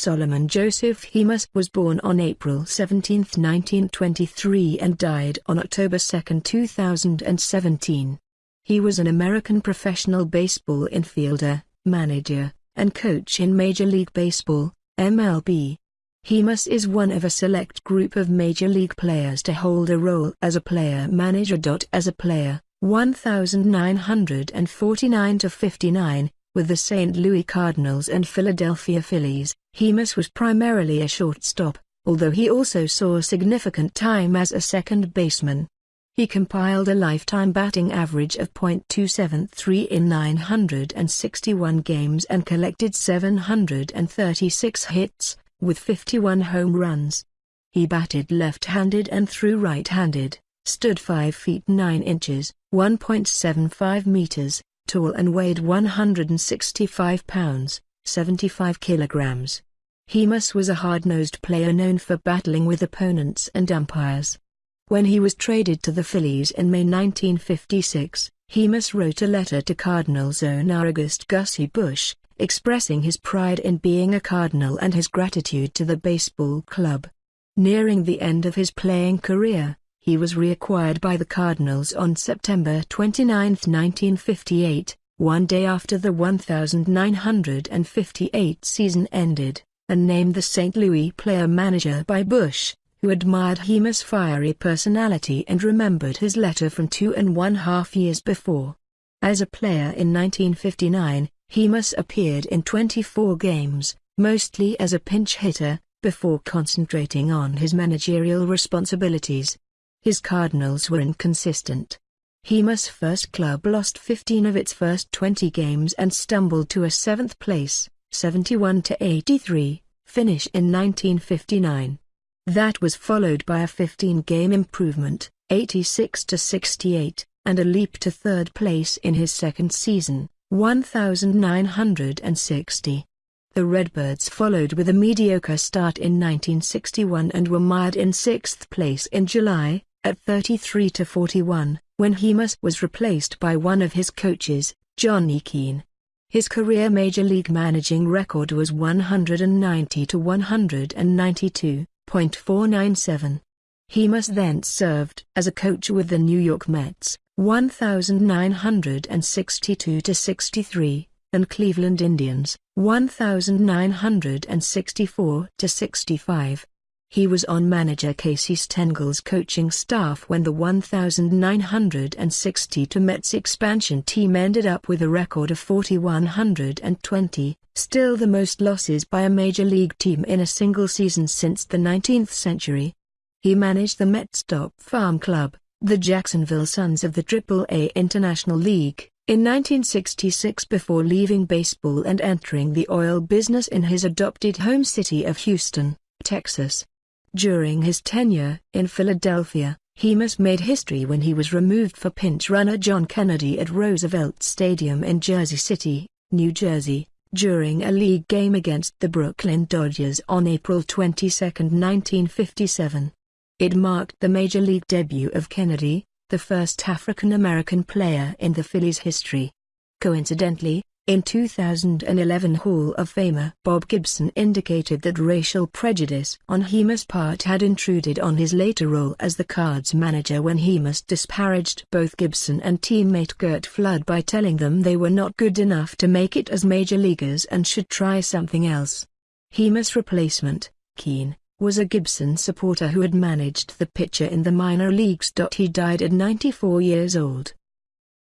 Solomon Joseph Hemus was born on April 17, 1923 and died on October 2, 2017. He was an American professional baseball infielder, manager, and coach in Major League Baseball, MLB. Hemus is one of a select group of Major League players to hold a role as a player-manager.As a player, 1949-59, with the St. Louis Cardinals and Philadelphia Phillies. Hemus was primarily a shortstop, although he also saw significant time as a second baseman. He compiled a lifetime batting average of .273 in 961 games and collected 736 hits, with 51 home runs. He batted left-handed and threw right-handed, stood 5 feet 9 inches, 1.75 meters, tall and weighed 165 pounds, 75 kilograms. Hemus was a hard-nosed player known for battling with opponents and umpires. When he was traded to the Phillies in May 1956, Hemus wrote a letter to Cardinals owner Gussie Busch, expressing his pride in being a Cardinal and his gratitude to the baseball club. Nearing the end of his playing career, he was reacquired by the Cardinals on September 29, 1958, one day after the 1958 season ended, and named the St. Louis player-manager by Busch, who admired Hemus' fiery personality and remembered his letter from 2.5 years before. As a player in 1959, Hemus appeared in 24 games, mostly as a pinch hitter, before concentrating on his managerial responsibilities. His Cardinals were inconsistent. Hemus' first club lost 15 of its first 20 games and stumbled to a 7th place, 71-83, finish in 1959. That was followed by a 15-game improvement, 86-68, and a leap to 3rd place in his second season, 1960. The Redbirds followed with a mediocre start in 1961 and were mired in 6th place in July, at 33-41, when Hemus was replaced by one of his coaches, Keane. His career Major League managing record was 190-192.497. Hemus then served as a coach with the New York Mets, 1962-63, and Cleveland Indians, 1964-65. He was on manager Casey Stengel's coaching staff when the 1962 Mets expansion team ended up with a record of 4,120, still the most losses by a major league team in a single season since the 19th century. He managed the Mets' top farm club, the Jacksonville Suns of the AAA International League, in 1966 before leaving baseball and entering the oil business in his adopted home city of Houston, Texas. During his tenure in Philadelphia, Hemus made history when he was removed for pinch runner John Kennedy at Roosevelt Stadium in Jersey City, New Jersey, during a league game against the Brooklyn Dodgers on April 22, 1957. It marked the major league debut of Kennedy, the first African-American player in the Phillies' history. Coincidentally, in 2011 Hall-of-Famer Bob Gibson indicated that racial prejudice on Hemus' part had intruded on his later role as the Cards manager when Hemus disparaged both Gibson and teammate Curt Flood by telling them they were not good enough to make it as major leaguers and should try something else. Hemus' replacement, Keane, was a Gibson supporter who had managed the pitcher in the minor leagues. He died at 94 years old.